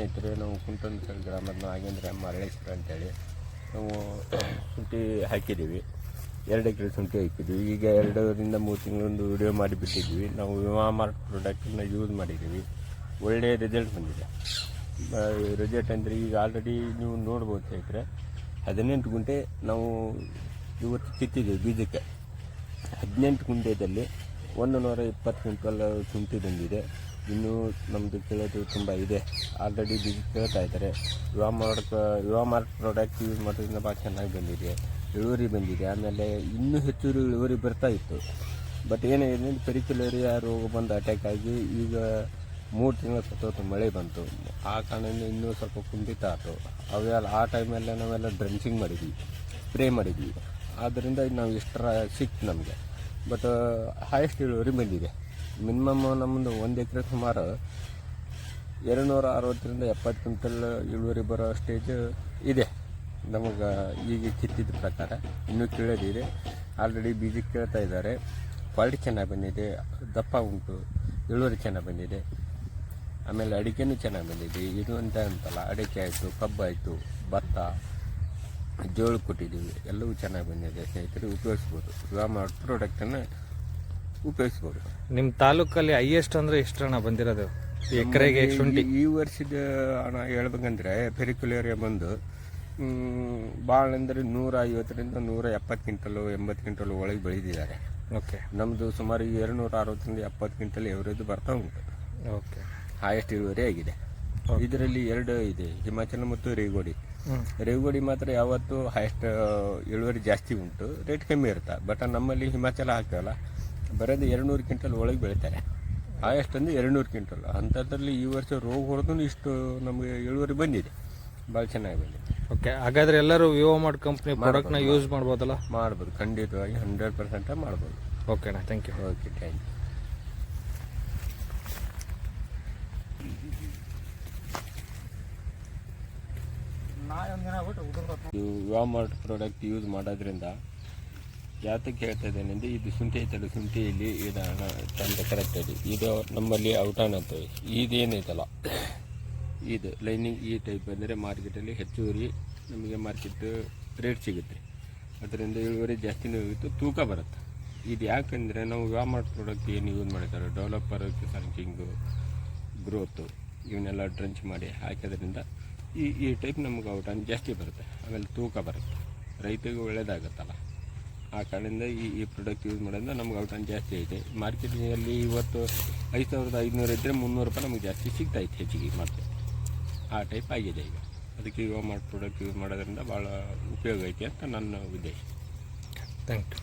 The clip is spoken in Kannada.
ಸ್ನೇಹಿತರೆ, ನಾವು ಕುಂಟನಕಲ್ ಗ್ರಾಮದ ನಾಗೇಂದ್ರ ಮರಳೇಶ್ವರ ಅಂತೇಳಿ ನಾವು ಶುಂಠಿ ಹಾಕಿದ್ದೀವಿ. 2 ಎಕರೆ ಶುಂಠಿ ಹಾಕಿದ್ವಿ. ಈಗ 2ರಿಂದ 3 ತಿಂಗಳೊಂದು ವಿಡಿಯೋ ಮಾಡಿಬಿಟ್ಟಿದ್ವಿ. ನಾವು ವಿವಾಮಾರ್ಟ್ ಪ್ರಾಡಕ್ಟನ್ನು ಯೂಸ್ ಮಾಡಿದ್ದೀವಿ. ಒಳ್ಳೆಯ ರಿಸಲ್ಟ್ ಬಂದಿದೆ. ರಿಸಲ್ಟ್ ಅಂದರೆ ಈಗ ಆಲ್ರೆಡಿ ನೀವು ನೋಡ್ಬೋದು ಸ್ನೇಹಿತರೆ, 18 ಗುಂಟೆ ನಾವು ಇವತ್ತು ಕಿತ್ತಿದ್ದೀವಿ. ಬೀಜಕ್ಕೆ 18 ಗುಂಟೆಯಲ್ಲಿ 120 ಕ್ವಿಂಟಲ್ ಶುಂಠಿ ಬಂದಿದೆ. ಇನ್ನೂ ನಮ್ಮದು ಕೇಳೋದು ತುಂಬ ಇದೆ. ಆಲ್ರೆಡಿ ಬೀಜ ಕೇಳ್ತಾ ಇದ್ದಾರೆ. ವಿವಾಮಾರ್ಟ್ ಪ್ರಾಡಕ್ಟ್ ಯೂಸ್ ಮಾಡೋದ್ರಿಂದ ಭಾಳ ಚೆನ್ನಾಗಿ ಬಂದಿದೆ, ಇಳುವರಿ ಬಂದಿದೆ. ಆಮೇಲೆ ಇನ್ನೂ ಹೆಚ್ಚು ಇಳುವರಿ ಬರ್ತಾ ಇತ್ತು. ಬಟ್ ಏನಾಗಿದೆ, ಪೆರಿಕ್ಯುಲೇರಿಯಾ ರೋಗ ಬಂದು ಅಟ್ಯಾಕ್ ಆಗಿ ಈಗ 3 ತಿಂಗಳ ಸತತ ಮಳೆ ಬಂತು. ಆ ಕಾರಣದಿಂದ ಇನ್ನೂ ಸ್ವಲ್ಪ ಕುಂಠಿತ ಆಯಿತು. ಅವೆಲ್ಲ ಆ ಟೈಮಲ್ಲೇ ನಾವೆಲ್ಲ ಡ್ರೆಂಚಿಂಗ್ ಮಾಡಿದ್ವಿ, ಸ್ಪ್ರೇ ಮಾಡಿದ್ವಿ. ಆದ್ದರಿಂದ ನಾವು ಎಷ್ಟರ ಸಿಕ್ತು ನಮಗೆ. ಬಟ್ ಹೈಯೆಸ್ಟ್ ಇಳುವರಿ ಬಂದಿದೆ. ಮಿನಿಮಮ್ ನಮ್ಮದು 1 ಎಕರೆ ಸುಮಾರು 260ರಿಂದ 70 ಕ್ವಿಂಟಲ್ ಇಳುವರಿ ಬರೋ ಸ್ಟೇಜ್ ಇದೆ ನಮಗೆ ಈಗ ಕಿತ್ತಿದ ಪ್ರಕಾರ. ಇನ್ನೂ ಕೀಳೋದಿದೆ. ಆಲ್ರೆಡಿ ಬೀಜಕ್ಕೆ ಕೇಳ್ತಾ ಇದ್ದಾರೆ. ಕ್ವಾಲಿಟಿ ಚೆನ್ನಾಗಿ ಬಂದಿದೆ, ದಪ್ಪ ಉಂಟು, ಇಳುವರಿ ಚೆನ್ನಾಗಿ ಬಂದಿದೆ. ಆಮೇಲೆ ಅಡಿಕೆನೂ ಚೆನ್ನಾಗಿ ಬಂದಿದೆ. ಇದು ಅಂತಲ್ಲ, ಅಡಿಕೆ ಆಯಿತು, ಕಬ್ಬು ಆಯಿತು, ಭತ್ತ, ಜೋಳ ಕೊಟ್ಟಿದ್ದೀವಿ. ಎಲ್ಲವೂ ಚೆನ್ನಾಗಿ ಬಂದಿದೆ ಸ್ನೇಹಿತರೆ. ಉಪಯೋಗಿಸ್ಬೋದು, ವಿವಾಮಾರ್ಟ್ ಪ್ರಾಡಕ್ಟನ್ನು ಉಪಯೋಗಿಸ್ಬೋದು. ನಿಮ್ಮ ತಾಲೂಕಲ್ಲಿ ಹೈಯೆಸ್ಟ್ ಅಂದರೆ ಎಷ್ಟು ಹಣ ಬಂದಿರೋದು ಎಕರೆಗೆ ಶುಂಠಿ? ಈ ವರ್ಷದ ಹಣ ಹೇಳ್ಬೇಕಂದ್ರೆ ಪೆರಿಕ್ಯುಲೇರಿಯಾ ಬಂದು ಭಾಳ ಅಂದರೆ 150ರಿಂದ 170 ಕ್ವಿಂಟಲು 80 ಕ್ವಿಂಟಲ್ ಒಳಗೆ ಬೆಳೆದಿದ್ದಾರೆ. ಓಕೆ. ನಮ್ಮದು ಸುಮಾರು 260ರಿಂದ 70 ಕ್ವಿಂಟಲ್ ಎವರೇಜ್ ಬರ್ತಾ ಉಂಟು. ಓಕೆ. ಹೈಯೆಸ್ಟ್ ಇಳುವರಿ ಆಗಿದೆ. ಇದರಲ್ಲಿ 2 ಇದೆ, ಹಿಮಾಚಲ ಮತ್ತು ರೇಗೋಡಿ. ರೇಗೋಡಿ ಮಾತ್ರ ಯಾವತ್ತೂ ಹೈಯೆಸ್ಟ್ ಇಳುವರಿ ಜಾಸ್ತಿ ಉಂಟು, ರೇಟ್ ಕಮ್ಮಿ ಇರುತ್ತೆ. ಬಟ್ ನಮ್ಮಲ್ಲಿ ಹಿಮಾಚಲ ಹಾಕ್ತವಲ್ಲ, ಬರೋದು 200 ಕ್ವಿಂಟಲ್ ಒಳಗೆ ಬೆಳೀತಾರೆ. ಹೈಯೆಸ್ಟ್ ಅಂದರೆ 200 ಕ್ವಿಂಟಲ್. ಅಂಥದ್ರಲ್ಲಿ ಈ ವರ್ಷ ರೋಗ ಹೊಡೆದು ಇಷ್ಟು ನಮಗೆ ಇಳುವರಿ ಬಂದಿದೆ, ಭಾಳ ಚೆನ್ನಾಗಿ ಬಂದಿದೆ. ಓಕೆ. ಹಾಗಾದರೆ ಎಲ್ಲರೂ ವಿವಾಮಾರ್ಟ್ ಕಂಪ್ನಿ ಪ್ರಾಡಕ್ಟ್ನ ಯೂಸ್ ಮಾಡ್ಬೋದಲ್ಲ? ಮಾಡ್ಬೋದು, ಖಂಡಿತವಾಗಿ 100% ಮಾಡ್ಬೋದು. ಓಕೆನಾ, thank you. Okay, thank you. Vivamart product use ಮಾಡೋದ್ರಿಂದ ಯಾತಕ್ಕೆ ಹೇಳ್ತಾ ಇದ್ದೇನೆ ಅಂದರೆ, ಇದು ಶುಂಠಿ ಐತಲ್ಲ, ಶುಂಠಿಯಲ್ಲಿ ಇದು ತಂದ ಕರೆಕ್ಟಾಗಿ ಇದು ನಮ್ಮಲ್ಲಿ ಔಟಾನ್ ಅಂತೇವೆ. ಇದೇನೈತಲ್ಲ, ಇದು ಲೈನಿಂಗ್ ಈ ಟೈಪ್ ಅಂದರೆ ಮಾರ್ಕೆಟಲ್ಲಿ ಹೆಚ್ಚುವರಿ ನಮಗೆ ಮಾರ್ಕೆಟ್ ರೇಟ್ ಸಿಗುತ್ತೆ. ಅದರಿಂದ ಇಳುವರಿ ಜಾಸ್ತಿನೂ ಇತ್ತು, ತೂಕ ಬರುತ್ತೆ. ಇದು ಯಾಕಂದರೆ ನಾವು ವಿವಾಮಾರ್ಟ್ ಪ್ರಾಡಕ್ಟ್ ಏನು ಯೂಸ್ ಮಾಡಿದ್ದಾರೆ, ಡೆವಲಪರ್, ಕಿಸಾನ್ ಕಿಂಗು, ಗ್ರೋತು ಇವನ್ನೆಲ್ಲ ಡ್ರಂಚ್ ಮಾಡಿ ಹಾಕೋದ್ರಿಂದ ಈ ಟೈಪ್ ನಮಗೆ ಔಟಾನ್ ಜಾಸ್ತಿ ಬರುತ್ತೆ. ಆಮೇಲೆ ತೂಕ ಬರುತ್ತೆ, ರೈತರಿಗೆ ಒಳ್ಳೆಯದಾಗುತ್ತಲ್ಲ. ಆ ಕಾರಣದಿಂದ ಈ ಪ್ರಾಡಕ್ಟ್ ಯೂಸ್ ಮಾಡೋದ್ರಿಂದ ನಮ್ಗೆ ಔಟಾನ್ ಜಾಸ್ತಿ ಐತೆ. ಮಾರ್ಕೆಟಿಂಗಲ್ಲಿ ಇವತ್ತು 5500 ಇದ್ದರೆ 300 ರೂಪಾಯಿ ನಮಗೆ ಜಾಸ್ತಿ ಸಿಗ್ತಾಯಿತ್ತು ಹೆಚ್ಚಿಗೆ ಮಾರ್ಕೆಟ್. ಆ ಟೈಪ್ ಆಗಿದೆ ಈಗ. ಅದಕ್ಕೆ ವಿವಾಮಾರ್ಟ್ ಪ್ರಾಡಕ್ಟ್ ಯೂಸ್ ಮಾಡೋದ್ರಿಂದ ಭಾಳ ಉಪಯೋಗ ಐತೆ ಅಂತ ನನ್ನ ಉದ್ದೇಶ. Thank you.